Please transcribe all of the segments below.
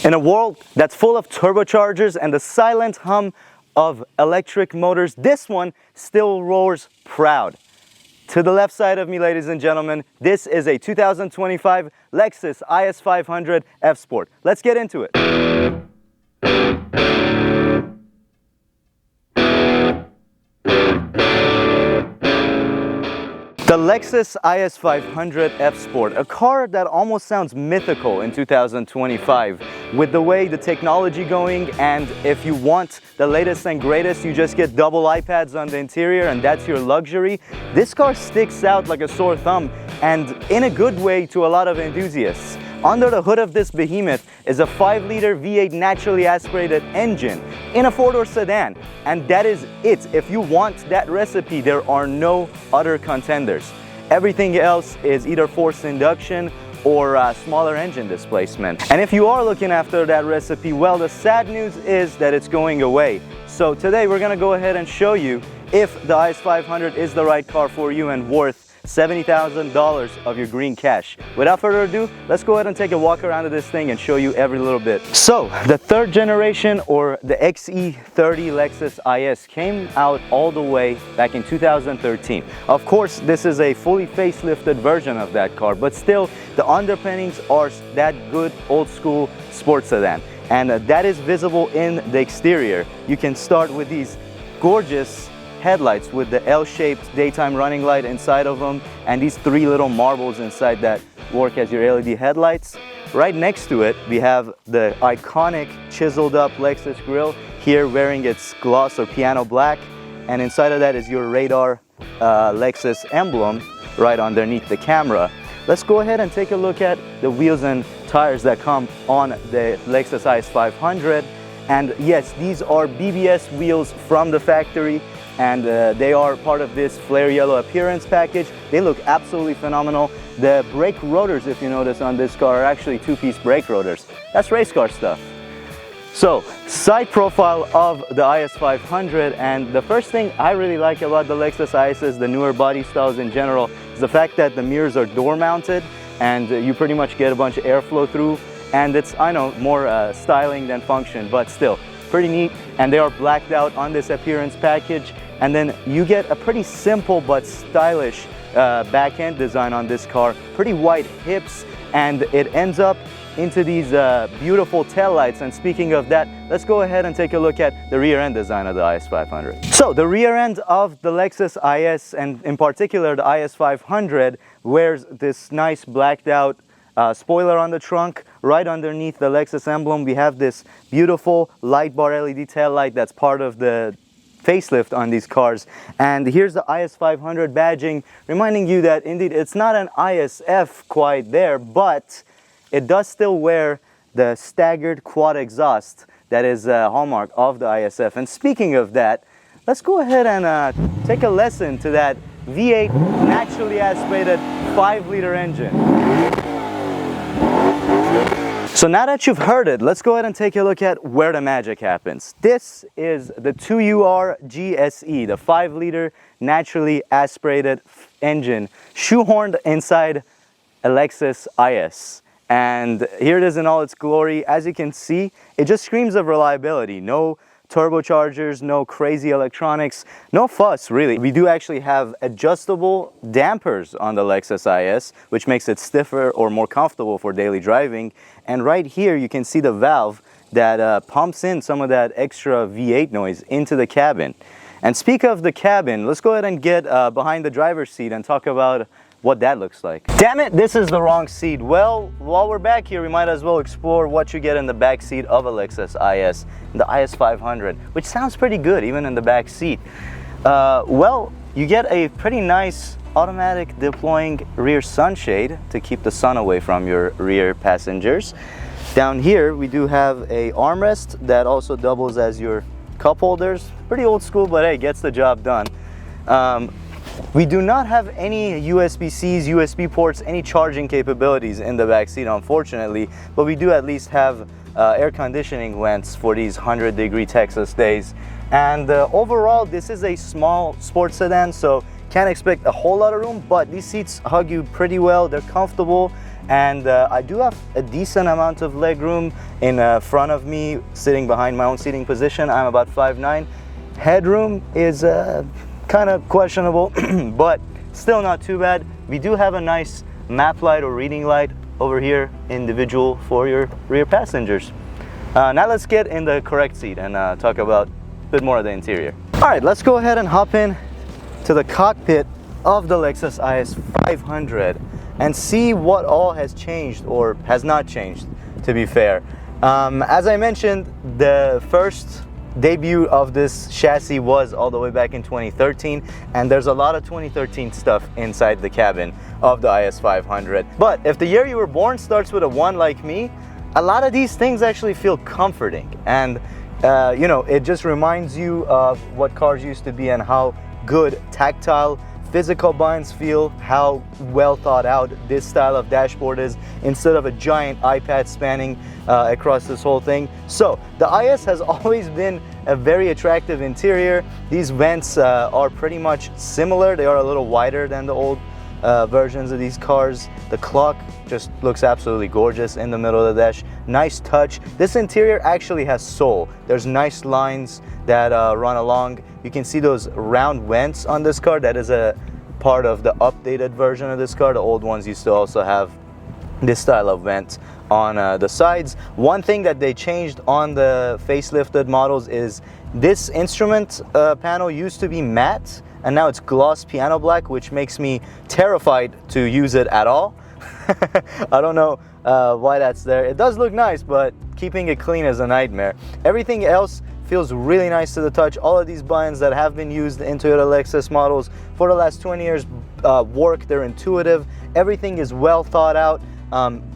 In a world that's full of turbochargers and the silent hum of electric motors, this one still roars proud. To the left side of me, ladies and gentlemen, this is a 2025 Lexus IS500 F Sport. Let's get into it. The Lexus IS500 F Sport, a car that almost sounds mythical in 2025 with the way the technology going, and if you want the latest and greatest, you just get double iPads on the interior and that's your luxury. This car sticks out like a sore thumb, and in a good way to a lot of enthusiasts. Under the hood of this behemoth is a 5-liter V8 naturally aspirated engine in a 4-door sedan, and that is it. If you want that recipe, there are no other contenders. Everything else is either forced induction or smaller engine displacement. And if you are looking after that recipe, well, the sad news is that it's going away. So today we're gonna go ahead and show you if the IS500 is the right car for you and worth $70,000 of your green cash. Without further ado, let's go ahead and take a walk around of this thing and show you every little bit. So the third generation, or the XE30 Lexus IS, came out all the way back in 2013. Of course, this is a fully facelifted version of that car, but still the underpinnings are that good old school sports sedan, and that is visible in the exterior. You can start with these gorgeous headlights with the L-shaped daytime running light inside of them, and these 3 little marbles inside that work as your LED headlights. Right next to it, we have the iconic chiseled up Lexus grille, here wearing its gloss or piano black, and inside of that is your radar Lexus emblem right underneath the camera. Let's go ahead and take a look at the wheels and tires that come on the Lexus IS500. And yes, these are BBS wheels from the factory, and they are part of this flare yellow appearance package. They look absolutely phenomenal. The brake rotors, if you notice on this car, are actually 2-piece brake rotors. That's race car stuff. So, side profile of the IS500, and the first thing I really like about the Lexus IS, the newer body styles in general, is the fact that the mirrors are door mounted and you pretty much get a bunch of airflow through, and it's, I know, more styling than function, but still pretty neat. And they are blacked out on this appearance package, and then you get a pretty simple but stylish back end design on this car. Pretty wide hips, and it ends up into these beautiful tail lights. And speaking of that, let's go ahead and take a look at the rear end design of the IS500. So the rear end of the Lexus IS, and in particular the IS500, wears this nice blacked out spoiler on the trunk. Right underneath the Lexus emblem, we have this beautiful light bar LED tail light that's part of the facelift on these cars. And here's the IS500 badging, reminding you that indeed it's not an ISF quite there, but it does still wear the staggered quad exhaust that is a hallmark of the ISF. And speaking of that, let's go ahead and take a lesson to that V8 naturally aspirated 5-liter engine. So now that you've heard it, let's go ahead and take a look at where the magic happens. This is the 2UR GSE, the 5-liter naturally aspirated engine, shoehorned inside a Lexus IS. And here it is in all its glory. As you can see, it just screams of reliability. No turbochargers, no crazy electronics, no fuss really. We do actually have adjustable dampers on the Lexus IS, which makes it stiffer or more comfortable for daily driving. And right here you can see the valve that pumps in some of that extra V8 noise into the cabin. And speak of the cabin, let's go ahead and get behind the driver's seat and talk about what that looks like. Damn it, this is the wrong seat. Well, while we're back here, we might as well explore what you get in the back seat of a Lexus IS, the IS500, which sounds pretty good even in the back seat. Well, you get a pretty nice automatic deploying rear sunshade to keep the sun away from your rear passengers. Down here, we do have a armrest that also doubles as your cup holders. Pretty old school, but hey, gets the job done. We do not have any USB-Cs, USB ports, any charging capabilities in the back seat, unfortunately, but we do at least have air conditioning vents for these 100-degree Texas days. And overall, this is a small sports sedan, so can't expect a whole lot of room, but these seats hug you pretty well. They're comfortable, and I do have a decent amount of leg room in front of me, sitting behind my own seating position. I'm about 5'9". Headroom is kind of questionable, but still not too bad. We do have a nice map light or reading light over here, individual for your rear passengers. Now let's get in the correct seat and talk about a bit more of the interior. All right, let's go ahead and hop in to the cockpit of the Lexus IS500 and see what all has changed or has not changed, to be fair. As I mentioned, the first debut of this chassis was all the way back in 2013, and there's a lot of 2013 stuff inside the cabin of the IS500. But if the year you were born starts with a 1 like me, a lot of these things actually feel comforting, and you know, it just reminds you of what cars used to be and how good tactile physical buttons feel, how well thought out this style of dashboard is, instead of a giant iPad spanning across this whole thing. So the IS has always been a very attractive interior. These vents are pretty much similar. They are a little wider than the old versions of these cars. The clock just looks absolutely gorgeous in the middle of the dash. Nice touch. This interior actually has soul. There's nice lines that run along. You can see those round vents on this car. That is a part of the updated version of this car. The old ones used to also have this style of vent on the sides. One thing that they changed on the facelifted models is this instrument panel used to be matte, and now it's gloss piano black, which makes me terrified to use it at all. I don't know why that's there. It does look nice, but keeping it clean is a nightmare. Everything else feels really nice to the touch. All of these buttons that have been used in Toyota Lexus models for the last 20 years work. They're intuitive. Everything is well thought out.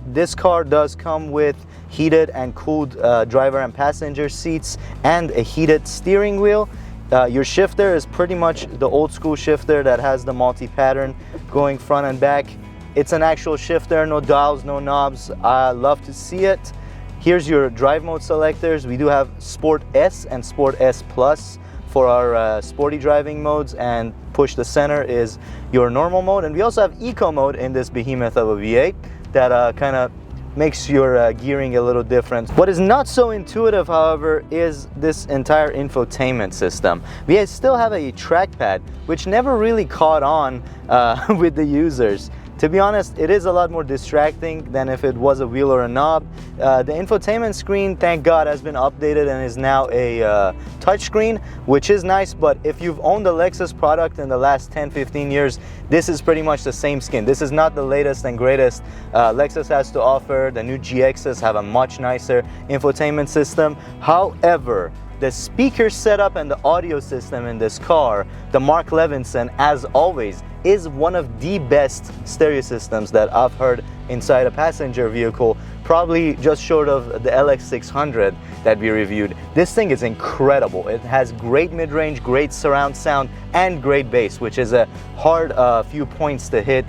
This car does come with heated and cooled driver and passenger seats and a heated steering wheel. Your shifter is pretty much the old school shifter that has the multi-pattern going front and back. It's an actual shifter, no dials, no knobs. I love to see it. Here's your drive mode selectors. We do have Sport S and Sport S Plus for our sporty driving modes, and push the center is your normal mode. And we also have Eco mode in this behemoth of a V8 that kind of makes your gearing a little different. What is not so intuitive, however, is this entire infotainment system. We still have a trackpad, which never really caught on with the users. To be honest, it is a lot more distracting than if it was a wheel or a knob. The infotainment screen, thank God, has been updated and is now a touchscreen, which is nice. But if you've owned a Lexus product in the last 10-15 years, this is pretty much the same skin. This is not the latest and greatest Lexus has to offer. The new GXs have a much nicer infotainment system. However, the speaker setup and the audio system in this car, the Mark Levinson, as always, is one of the best stereo systems that I've heard inside a passenger vehicle, probably just short of the LX600 that we reviewed. This thing is incredible. It has great mid-range, great surround sound, and great bass, which is a hard few points to hit.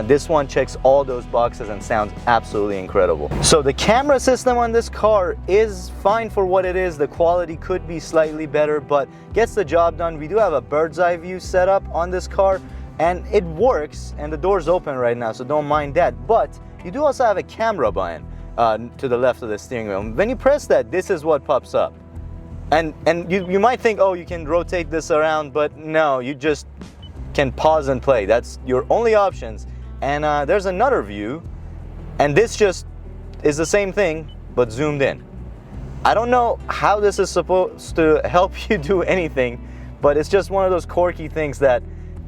This one checks all those boxes and sounds absolutely incredible. So the camera system on this car is fine for what it is. The quality could be slightly better, but gets the job done. We do have a bird's eye view setup on this car, and it works, and the door's open right now, so don't mind that. But you do also have a camera button to the left of the steering wheel. When you press that, this is what pops up. And you might think, oh, you can rotate this around, but no, you just can pause and play. That's your only options. And there's another view, and this just is the same thing, but zoomed in. I don't know how this is supposed to help you do anything, but it's just one of those quirky things that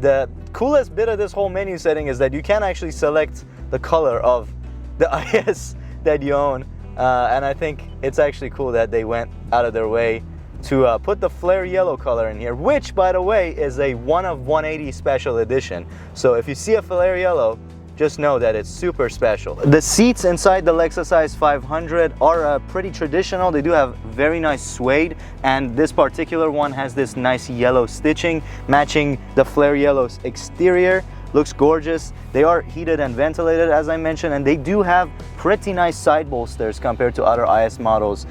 the coolest bit of this whole menu setting is that you can actually select the color of the IS that you own. And I think it's actually cool that they went out of their way to put the flare yellow color in here, which, by the way, is a 1 of 180 special edition. So if you see a flare yellow, just know that it's super special. The seats inside the Lexus IS500 are pretty traditional. They do have very nice suede, and this particular one has this nice yellow stitching matching the flare yellow's exterior. Looks gorgeous. They are heated and ventilated, as I mentioned, and they do have pretty nice side bolsters compared to other IS models.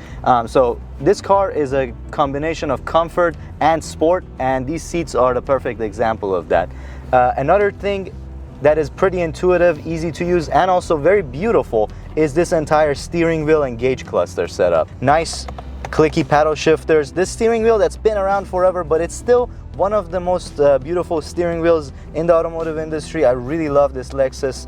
So this car is a combination of comfort and sport, and these seats are the perfect example of that. Another thing that is pretty intuitive, easy to use, and also very beautiful is this entire steering wheel and gauge cluster setup. Nice clicky paddle shifters. This steering wheel that's been around forever, but it's still one of the most beautiful steering wheels in the automotive industry. I really love this Lexus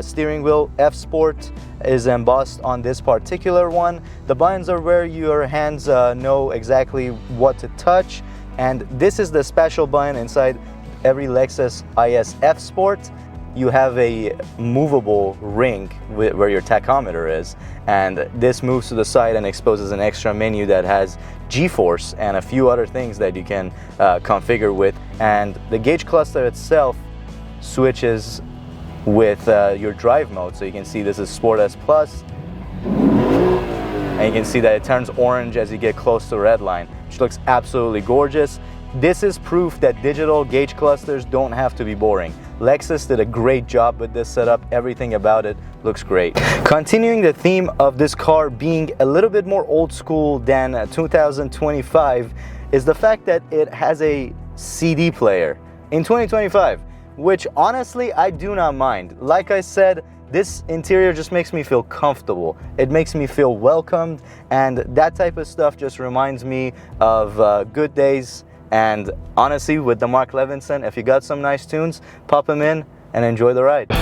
steering wheel. F Sport is embossed on this particular one. The buttons are where your hands know exactly what to touch, and this is the special button inside every Lexus IS F Sport. You have a movable ring where your tachometer is, and this moves to the side and exposes an extra menu that has G-force and a few other things that you can configure with. And the gauge cluster itself switches with your drive mode. So you can see this is Sport S Plus, and you can see that it turns orange as you get close to red line, which looks absolutely gorgeous. This is proof that digital gauge clusters don't have to be boring. Lexus did a great job with this setup. Everything about it looks great. Continuing the theme of this car being a little bit more old school than 2025 is the fact that it has a CD player in 2025, which honestly I do not mind. Like I said, this interior just makes me feel comfortable. It makes me feel welcomed, and that type of stuff just reminds me of good days. And honestly, with the Mark Levinson, if you got some nice tunes, pop them in and enjoy the ride.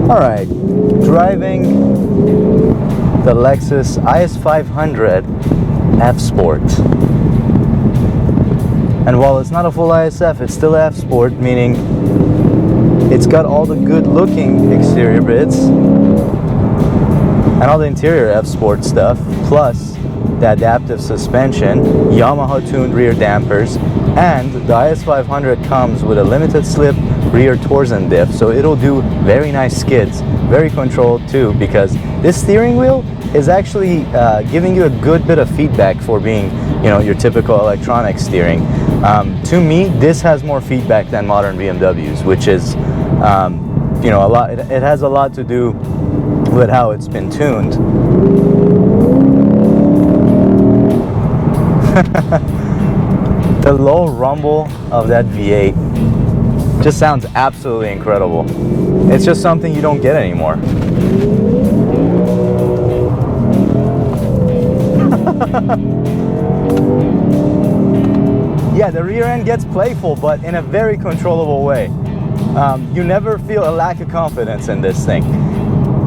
Alright, driving the Lexus IS500 F Sport. And while it's not a full ISF, it's still F Sport, meaning it's got all the good looking exterior bits and all the interior F Sport stuff, plus the adaptive suspension, Yamaha tuned rear dampers, and the IS500 comes with a limited slip rear torsion diff, so it'll do very nice skids, very controlled too, because this steering wheel is actually giving you a good bit of feedback for being, you know, your typical electronic steering. To me, this has more feedback than modern BMWs, which is, you know, a lot. It has a lot to do with how it's been tuned. The low rumble of that V8 just sounds absolutely incredible. It's just something you don't get anymore. Yeah, the rear end gets playful, but in a very controllable way. You never feel a lack of confidence in this thing.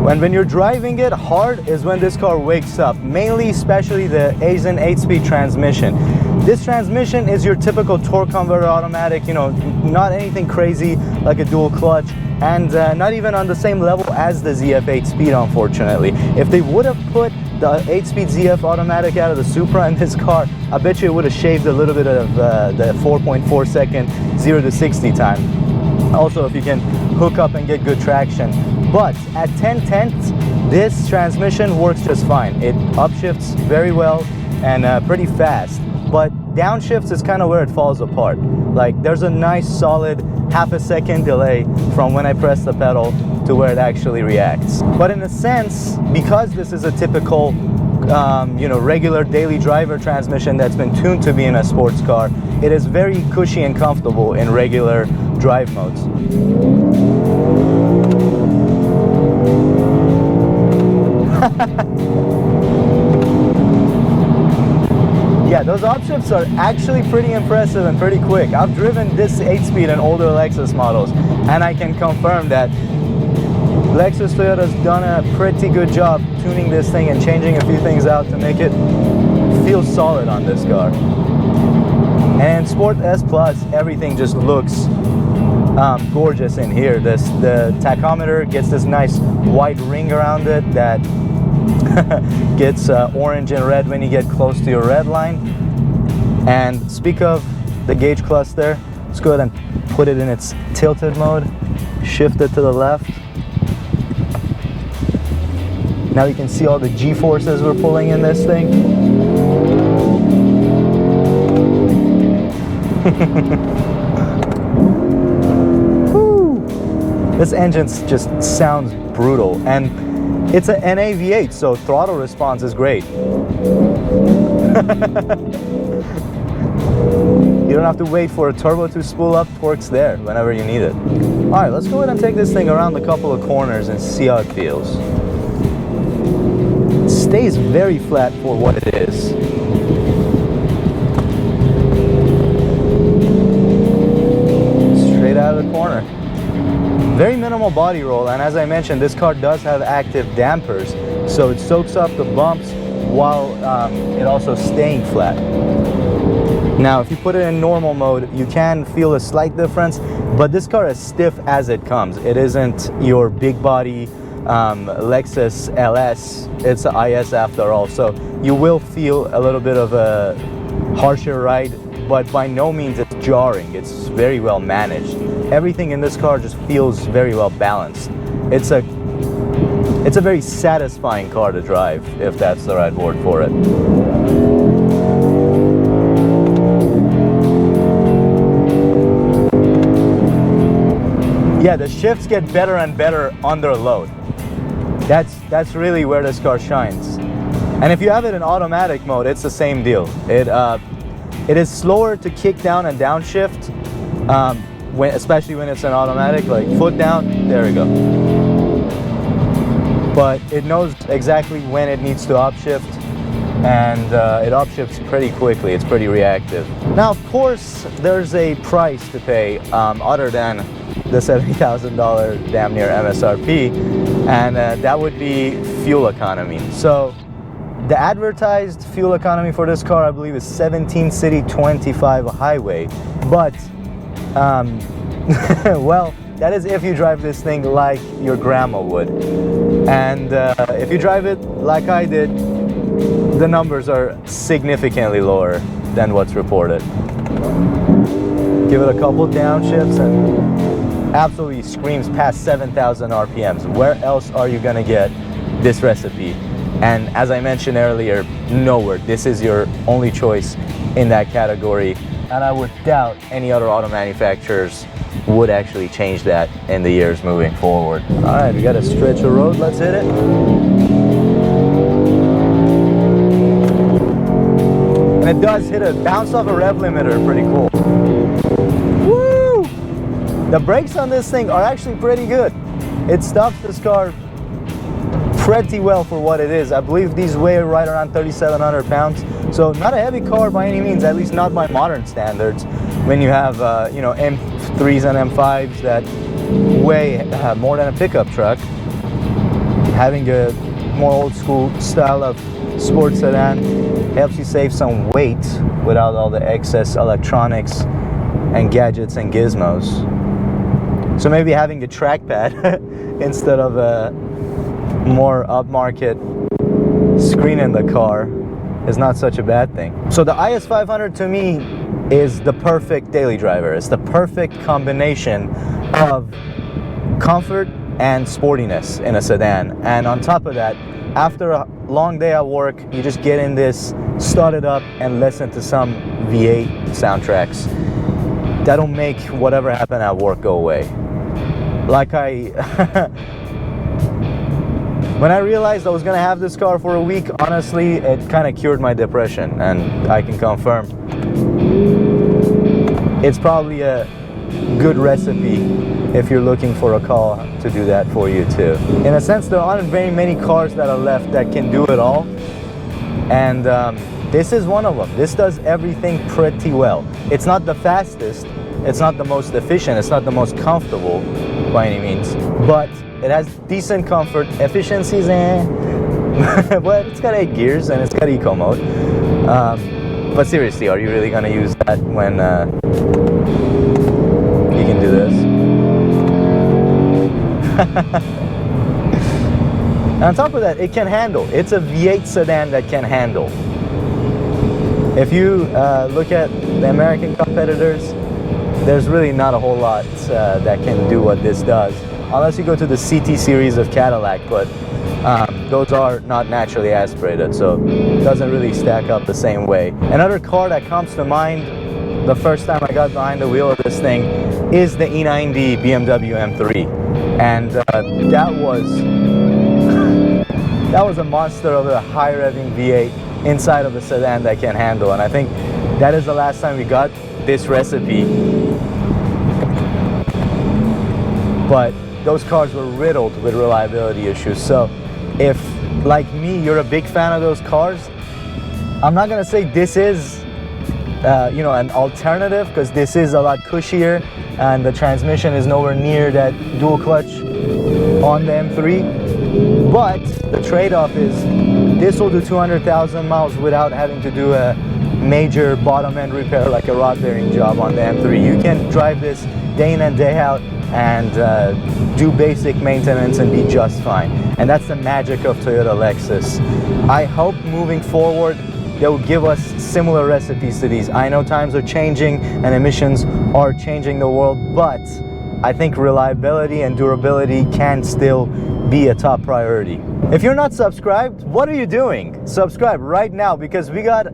When you're driving it hard is when this car wakes up, mainly especially the Asian 8-speed transmission. This transmission is your typical torque converter automatic, you know, not anything crazy like a dual clutch, and not even on the same level as the ZF 8-speed, unfortunately. If they would have put the 8-speed ZF automatic out of the Supra in this car, I bet you it would have shaved a little bit of the 4.4 second 0 to 60 time. Also, if you can hook up and get good traction. But at 10/10, this transmission works just fine. It upshifts very well and pretty fast. But downshifts is kind of where it falls apart. Like, there's a nice solid half a second delay from when I press the pedal to where it actually reacts. But in a sense, because this is a typical you know, regular daily driver transmission that's been tuned to be in a sports car, it is very cushy and comfortable in regular drive modes. Yeah, those upshifts are actually pretty impressive and pretty quick. I've driven this 8-speed in older Lexus models, and I can confirm that Lexus Toyota's done a pretty good job tuning this thing and changing a few things out to make it feel solid on this car. And in Sport S Plus, everything just looks gorgeous in here. The tachometer gets this nice white ring around it that gets orange and red when you get close to your red line. And speak of the gauge cluster. Let's go ahead and put it in its tilted mode, shift it to the left. Now you can see all the G-forces we're pulling in this thing. Woo! This engine just sounds brutal, and it's an NA V8, so throttle response is great. You don't have to wait for a turbo to spool up, torque's there whenever you need it. All right, let's go ahead and take this thing around a couple of corners and see how it feels. It stays very flat for what it is. Straight out of the corner. Very minimal body roll, and as I mentioned, this car does have active dampers, so it soaks up the bumps while it also staying flat. Now, if you put it in normal mode, you can feel a slight difference, but this car is stiff as it comes. It isn't your big body Lexus LS, it's an IS after all, so you will feel a little bit of a harsher ride, but by no means it's jarring. It's very well managed. Everything in this car just feels very well balanced. It's a very satisfying car to drive, if that's the right word for it. Yeah, the shifts get better and better under load. That's really where this car shines. And if you have it in automatic mode, it's the same deal. It is slower to kick down and downshift, especially when it's an automatic, like foot down, there we go. But it knows exactly when it needs to upshift, and it upshifts pretty quickly. It's pretty reactive. Now, of course, there's a price to pay other than the $70,000 damn near MSRP, and that would be fuel economy. So the advertised fuel economy for this car, I believe, is 17 city, 25 highway. But well, that is if you drive this thing like your grandma would. And if you drive it like I did, the numbers are significantly lower than what's reported. Give it a couple downshifts and absolutely screams past 7,000 RPMs. Where else are you gonna get this recipe? And as I mentioned earlier, nowhere. This is your only choice in that category. And I would doubt any other auto manufacturers would actually change that in the years moving forward. All right, we got a stretch of road, let's hit it. And it does hit a bounce off a rev limiter, pretty cool. Woo! The brakes on this thing are actually pretty good. It stops this car pretty well for what it is. I believe these weigh right around 3,700 pounds. So not a heavy car by any means, at least not by modern standards. When you have, you know, M3s and M5s that weigh more than a pickup truck, having a more old school style of sports sedan helps you save some weight without all the excess electronics and gadgets and gizmos. So maybe having a trackpad instead of a more upmarket screen in the car is not such a bad thing. So the IS500 to me is the perfect daily driver. It's the perfect combination of comfort and sportiness in a sedan. And on top of that, after a long day at work, you just get in this, start it up, and listen to some V8 soundtracks. That'll make whatever happened at work go away. Like when I realized I was gonna have this car for a week, honestly, it kind of cured my depression, and I can confirm it's probably a good recipe if you're looking for a car to do that for you too. In a sense, there aren't very many cars that are left that can do it all, and this is one of them. This does everything pretty well. It's not the fastest, it's not the most efficient, it's not the most comfortable by any means, but it has decent comfort, efficiencies, but it's got 8 gears and it's got eco mode. But seriously, are you really gonna use that when you can do this? And on top of that, it can handle. It's a V8 sedan that can handle. If you look at the American competitors, there's really not a whole lot that can do what this does, unless you go to the CT series of Cadillac, but those are not naturally aspirated, so it doesn't really stack up the same way. Another car that comes to mind the first time I got behind the wheel of this thing is the E90 BMW M3, and that was a monster of a high revving V8 inside of a sedan that can handle, and I think that is the last time we got this recipe. But those cars were riddled with reliability issues. So if, like me, you're a big fan of those cars, I'm not gonna say this is you know, an alternative, because this is a lot cushier and the transmission is nowhere near that dual clutch on the M3. But the trade-off is this will do 200,000 miles without having to do a major bottom end repair like a rod bearing job on the M3. You can drive this day in and day out and do basic maintenance and be just fine. And that's the magic of Toyota Lexus. I hope moving forward they will give us similar recipes to these. I know times are changing and emissions are changing the world, but I think reliability and durability can still be a top priority. If you're not subscribed, what are you doing? Subscribe right now, because we got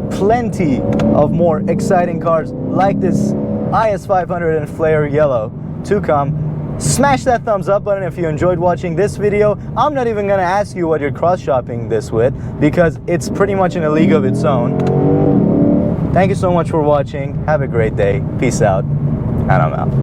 plenty of more exciting cars like this IS500 in flare yellow to come. Smash that thumbs up button if you enjoyed watching this video. I'm not even gonna ask you what you're cross-shopping this with, because it's pretty much in a league of its own. Thank you so much for watching. Have a great day. Peace out, and I'm out.